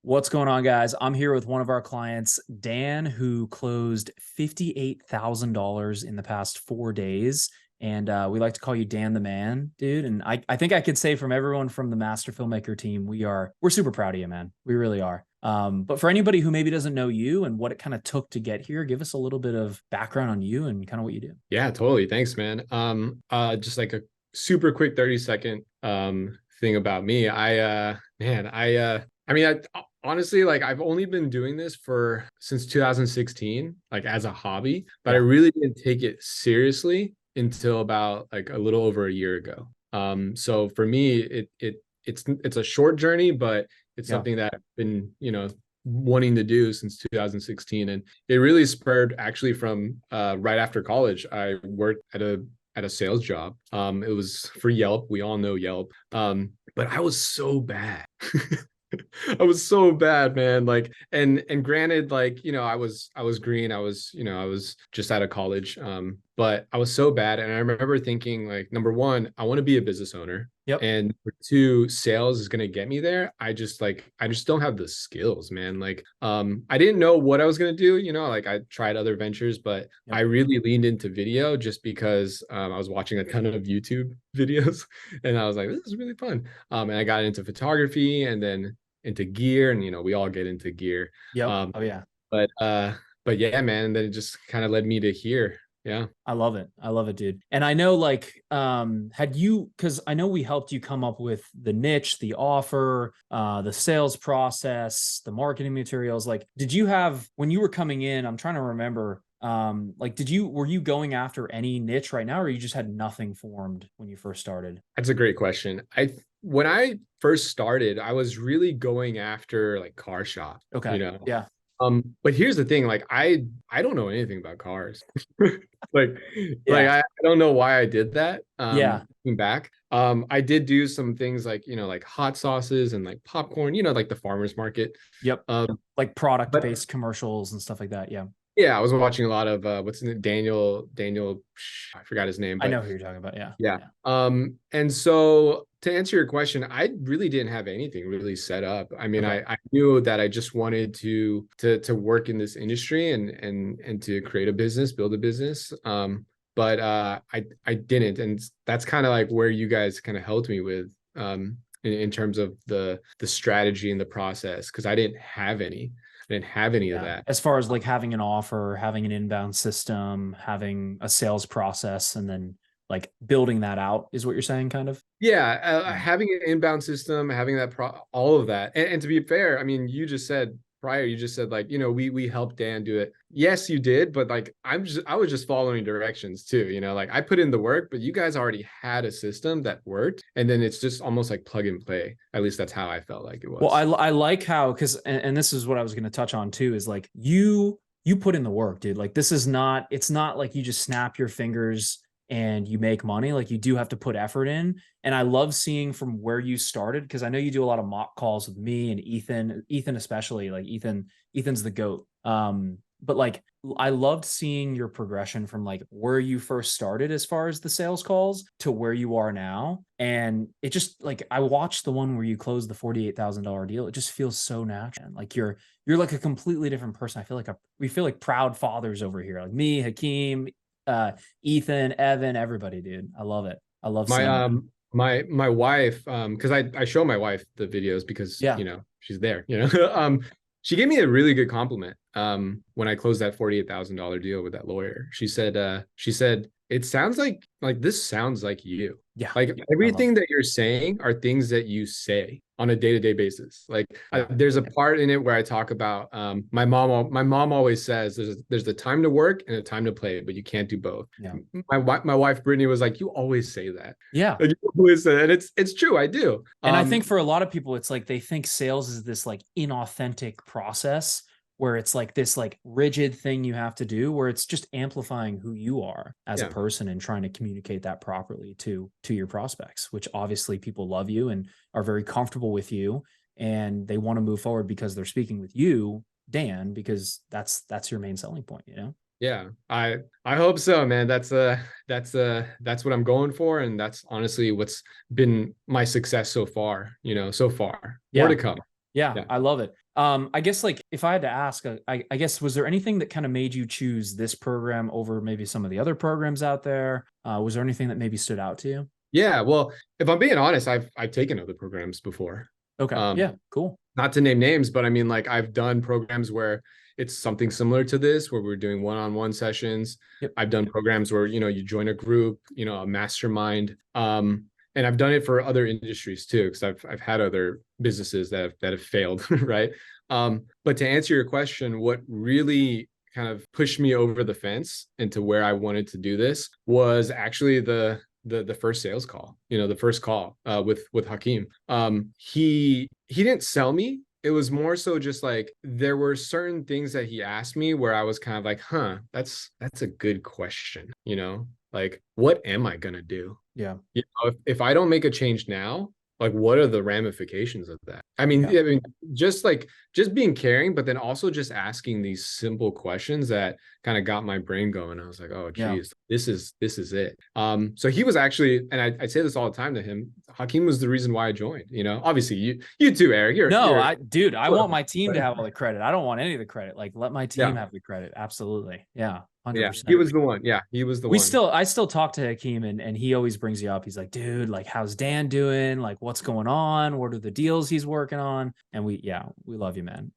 What's going on, guys? I'm here with one of our clients, Dan, who closed $58,000 in the past 4 days. And we like to call you Dan the man, dude. And I think I could say from everyone from the Master Filmmaker team, we're super proud of you, man. We really are. But for anybody who maybe doesn't know you and what it kind of took to get here, give us a little bit of background on you and kind of what you do. Yeah, totally. Thanks, man. Just like a super quick 30-second thing about me. Honestly, like I've only been doing this since 2016, like as a hobby, but I Yeah. really didn't take it seriously until about like a little over a year ago. So for me, it's a short journey, but it's Yeah. something that I've been, wanting to do since 2016. And it really spurred actually from right after college. I worked at a sales job. It was for Yelp. We all know Yelp. But I was so bad. I was so bad, man. Like, and granted, like, I was green. I was just out of college. But I was so bad. And I remember thinking, like, number one, I want to be a business owner. Yep. And number two, sales is gonna get me there. I just don't have the skills, man. Like, I didn't know what I was gonna do, like I tried other ventures, but Yep. I really leaned into video just because I was watching a ton of YouTube videos and I was like, this is really fun. And I got into photography and then into gear, and we all get into gear. Yep. Um, Oh, yeah. but yeah, man, and then it just kind of led me to here. Yeah. I love it. I love it, dude. And I know like because I know we helped you come up with the niche, the offer, the sales process, the marketing materials. Like, did you have when you were coming in, I'm trying to remember, like were you going after any niche right now, or you just had nothing formed when you first started? That's a great question. When I first started, I was really going after like car shop, Okay. Yeah. But here's the thing, like I don't know anything about cars. Like Yeah. I don't know why I did that. Yeah. Looking back. I did do some things like, like hot sauces and like popcorn, like the farmers market. Yep. Um, Like but product-based commercials and stuff like that. Yeah. yeah, I was watching a lot of what's in it, Daniel, I forgot his name, I but know who you're talking about. Yeah. yeah. Yeah. And so to answer your question, I really didn't have anything really set up. I mean, Okay. I knew that I just wanted to work in this industry and to create a business, build a business. But I didn't. And that's kind of like where you guys kind of helped me with in terms of the strategy and the process, because I didn't have any. I didn't have any of Yeah. that. As far as like having an offer, having an inbound system, having a sales process, and then like building that out is what you're saying, kind of? Yeah, Yeah. having an inbound system, having all of that, and to be fair, I mean, you just said like, we helped Dan do it. Yes, you did, but like, I was just following directions too. Like I put in the work, but you guys already had a system that worked, and then it's just almost like plug and play. At least that's how I felt like it Well, was. I like how, because and this is what I was going to touch on too, is like you put in the work, dude. Like this is not, it's not like you just snap your fingers and you make money. Like you do have to put effort in. And I love seeing from where you started, because I know you do a lot of mock calls with me and Ethan especially. Like Ethan's the GOAT. But like I loved seeing your progression from like where you first started as far as the sales calls to where you are now. And it just like I watched the one where you closed the $48,000 deal. It just feels so natural. Like you're like a completely different person. I feel like we feel like proud fathers over here. Like me, Hakeem, Ethan, Evan, everybody, dude. I love it. I love My seeing it. my wife, because I show my wife the videos because Yeah. she's there, she gave me a really good compliment when I closed that $48,000 deal with that lawyer. She said it sounds like this sounds like you. Yeah. Like I love everything it. that you're saying are things that you say on a day-to-day basis. Like Yeah. there's a part in it where I talk about my mom always says there's the time to work and a time to play, but you can't do both. Yeah. My wife Brittany was like, you always say that. Yeah. Like you always say that. And it's true, I do. And I think for a lot of people, it's like they think sales is this like inauthentic process where it's like this like rigid thing you have to do, where it's just amplifying who you are as a Yeah. person and trying to communicate that properly to your prospects, which obviously people love you and are very comfortable with you, and they want to move forward because they're speaking with you, Dan, because that's your main selling point, you know? Yeah, I hope so, man. That's what I'm going for, and that's honestly what's been my success so far. So far, more to Yeah. come. Yeah, Yeah. I love it. I guess like if I had to ask, I guess was there anything that kind of made you choose this program over maybe some of the other programs out there? Was there anything that maybe stood out to you? Yeah, well, if I'm being honest, I've taken other programs before. Okay. Um, Yeah. Cool. Not to name names, but I mean, like I've done programs where it's something similar to this, where we're doing one-on-one sessions. Yep. I've done programs where, you join a group, a mastermind. And I've done it for other industries too, because I've had other businesses that have failed, right? But to answer your question, what really kind of pushed me over the fence into where I wanted to do this was actually the first sales call, the first call with Hakeem. He didn't sell me. It was more so just like there were certain things that he asked me where I was kind of like, huh, that's a good question, like what am I gonna do? Yeah. If I don't make a change now, like what are the ramifications of that? Yeah. I mean, just being caring, but then also just asking these simple questions that kind of got my brain going. I was like, oh Yeah. geez, this is it. So he was actually, and I say this all the time to him, Hakeem was the reason why I joined. Obviously you too, Eric. No, You're dude, I want my team to have all the credit. I don't want any of the credit. Like, let my team yeah, have the credit. Absolutely. Yeah. yeah. He 100%. was the one. Yeah, he was the one. I still talk to Hakeem and he always brings you up. He's like, dude, like, how's Dan doing? Like, what's going on? What are the deals he's working on? And we love you, man.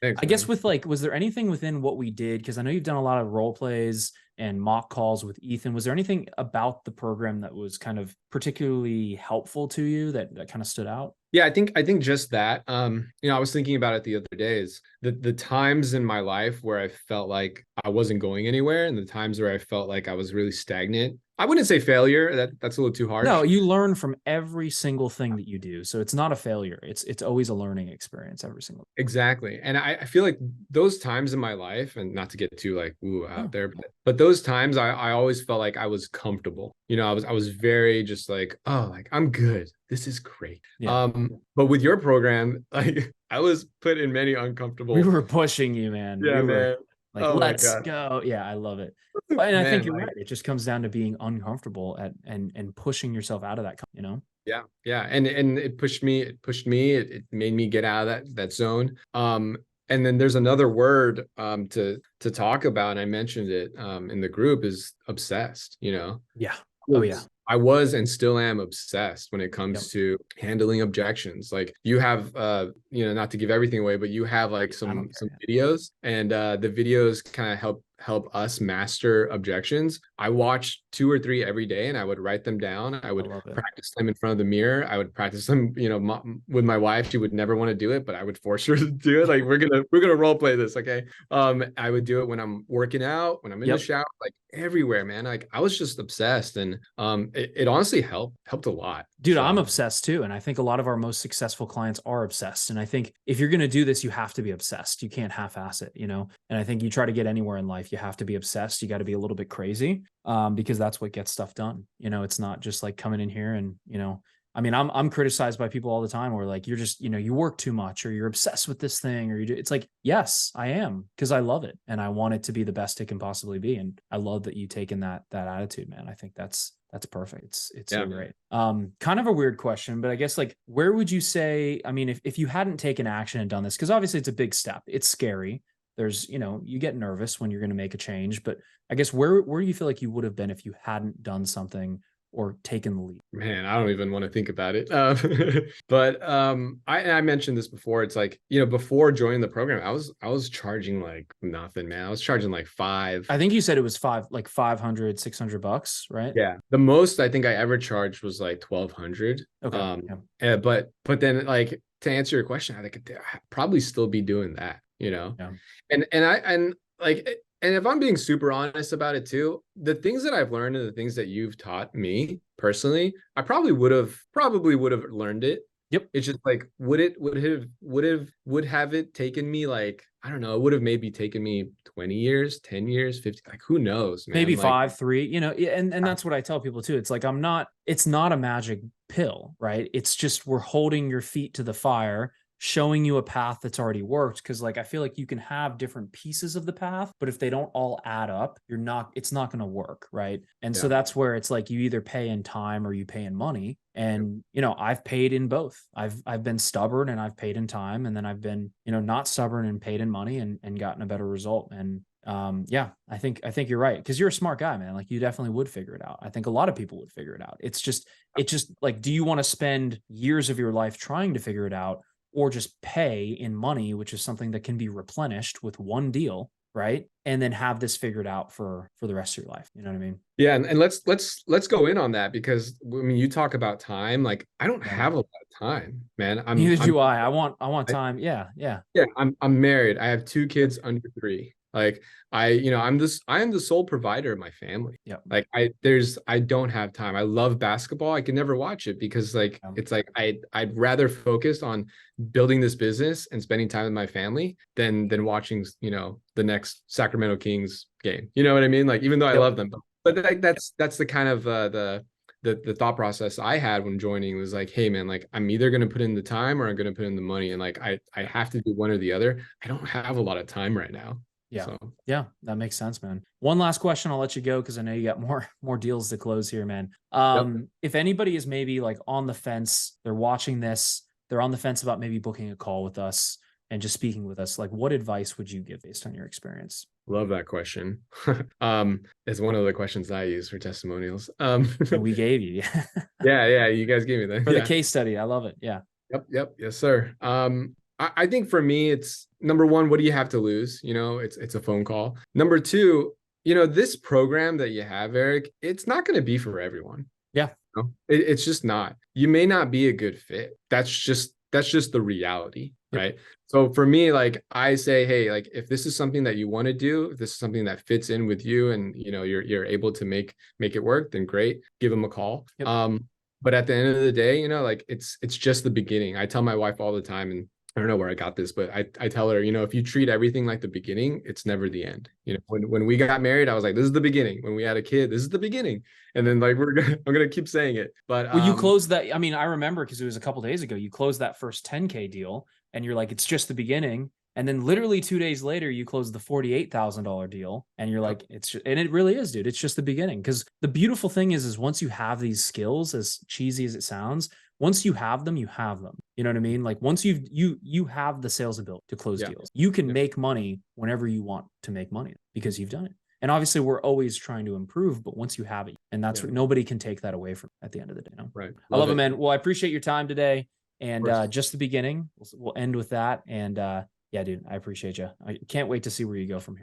Thanks, I guess man. with like, was there anything within what we did? Cause I know you've done a lot of role plays and mock calls with Ethan. Was there anything about the program that was kind of particularly helpful to you that kind of stood out? Yeah, I think just that. I was thinking about it the other days. The times in my life where I felt like I wasn't going anywhere, and the times where I felt like I was really stagnant. I wouldn't say failure. That's a little too No, harsh. you learn from every single thing that you do. So it's not a failure. It's always a learning experience every single. Exactly. And I feel like those times in my life, and not to get too like woo out Oh, there, but those times I always felt like I was comfortable. I was very just like, oh, like I'm good. This is great. yeah. But with your program, like I was put in many We uncomfortable. were pushing you, man. Yeah, We were man. like, Oh my let's God. go. Yeah, I love it. And I think Man, you're like right. It just comes down to being uncomfortable and pushing yourself out of that. yeah, yeah. And it pushed me, it made me get out of that zone. And then there's another word to talk about, and I mentioned it in the group, is obsessed, Yeah. Oh yeah. I was and still am obsessed when it Yep. comes to handling objections. Like you have not to give everything away, but you have like I don't some care. videos, and the videos kind of help us master objections. I watched 2 or 3 every day, and I would write them down. I I would love it. practice them in front of the mirror. I would practice them, with my wife. She would never want to do it, but I would force her to do it. Like we're gonna role play this, okay? I would do it when I'm working out, when I'm in the Yep. shower, like everywhere, man. Like I was just obsessed, and it honestly helped a lot. Dude, I'm So obsessed too. And I think a lot of our most successful clients are obsessed. And I think if you're going to do this, you have to be obsessed. You can't half ass it. And I think you try to get anywhere in life, you have to be obsessed. You got to be a little bit crazy because that's what gets stuff done. It's not just like coming in here and. I mean, I'm criticized by people all the time where like, you're just, you work too much or you're obsessed with this thing or it's like, yes, I am because I love it. And I want it to be the best it can possibly be. And I love that you taken that attitude, man. I think that's perfect. It's yeah, so great. Kind of a weird question, but I guess like, where would you say, I mean, if you hadn't taken action and done this, because obviously it's a big step, it's scary. There's, you get nervous when you're going to make a change, but I guess where do you feel like you would have been if you hadn't done something or taken the lead? man, I don't even want to think about it. But I mentioned this before. It's like, before joining the program, I was charging like nothing, man. I was charging like five. I think you said it was 500, $600, right? Yeah. The most I think I ever charged was like 1,200. Okay. But then like to answer your question, I think I'd probably still be doing that, Yeah. and like, and if I'm being super honest about it too, the things that I've learned and the things that you've taught me personally, I probably would have learned it. Yep. It's just like, would have it taken me like, I don't know, it would have maybe taken me 20 years, 10 years, 50, like who knows, man? Maybe Like, 5, 3, and that's what I tell people too. It's like, it's not a magic pill, right? It's just, we're holding your feet to the fire, showing you a path that's already worked. Cause like, I feel like you can have different pieces of the path, but if they don't all add up, it's not going to work. Right. And so Yeah. that's where it's like, you either pay in time or you pay in money. And, you know, I've paid in both. I've been stubborn and I've paid in time. And then I've been, you know, not stubborn and paid in money and gotten a better result. And yeah, I think you're right, because you're a smart guy, man. Like, you definitely would figure it out. I think a lot of people would figure it out. It's just like, do you want to spend years of your life trying to figure it out, or just pay in money, which is something that can be replenished with one deal, right? And then have this figured out for the rest of your life. You know what I mean? Yeah, and let's go in on that, because I mean, you talk about time. Like, I don't Yeah. have a lot of time, man. Neither I'm do I. I want time. Yeah, yeah. Yeah, I'm married. I have two Yep. kids under 3. Like, I am the sole provider of my family. Yep. Like, I don't have time. I love basketball. I can never watch it because like it's like I'd rather focus on building this business and spending time with my family than watching, the next Sacramento Kings game. You know what I mean? Like, even though I Yep. love them, but like that's the kind of the thought process I had when joining was like, hey man, like, I'm either going to put in the time or I'm going to put in the money. And like, I have to do one or the other. I don't have a lot of time right now. Yeah. So Yeah, that makes sense, man. One last question, I'll let you go because I know you got more deals to close here, man. yep. If anybody is maybe like on the fence, they're watching this, they're on the fence about maybe booking a call with us and just speaking with us, like, what advice would you give based on your experience? Love that question. It's one of the questions I use for testimonials. And we gave you yeah, you guys gave me that. for the Yeah. case study. I love it. Yeah. Yep, yes, sir. I think for me, it's number one, what do you have to lose? It's a phone call. Number two, this program that you have, Eric, it's not going to be for everyone. Yeah. It's just not. You may not be a good fit. That's just the reality, Yep. right? So for me, like, I say, hey, like, if this is something that you want to do, if this is something that fits in with you, and you're able to make it work, then great, give them a call. Yep. But at the end of the day, like, it's just the beginning. I tell my wife all the time, and I don't know where I got this, but I tell her, if you treat everything like the beginning, it's never the end. When we got married, I was like, this is the beginning. When we had a kid, this is the beginning. And then like I'm gonna keep saying it. But Well, you closed that. I mean, I remember because it was a couple days ago. You closed that first 10K deal, and you're like, it's just the beginning. And then literally 2 days later, you closed the $48,000 deal, and you're like, and it really is, dude. It's just the beginning. Because the beautiful thing is once you have these skills, as cheesy as it sounds, once you have them, you have them. You know what I mean? Like, once you have the sales ability to close deals, you can make money whenever you want to make money because you've done it. And obviously, we're always trying to improve, but once you have it, and that's what nobody can take that away from at the end of the day. Right. I love it, man. Well, I appreciate your time today, and just the beginning. We'll end with that. And yeah, dude, I appreciate you. I can't wait to see where you go from here.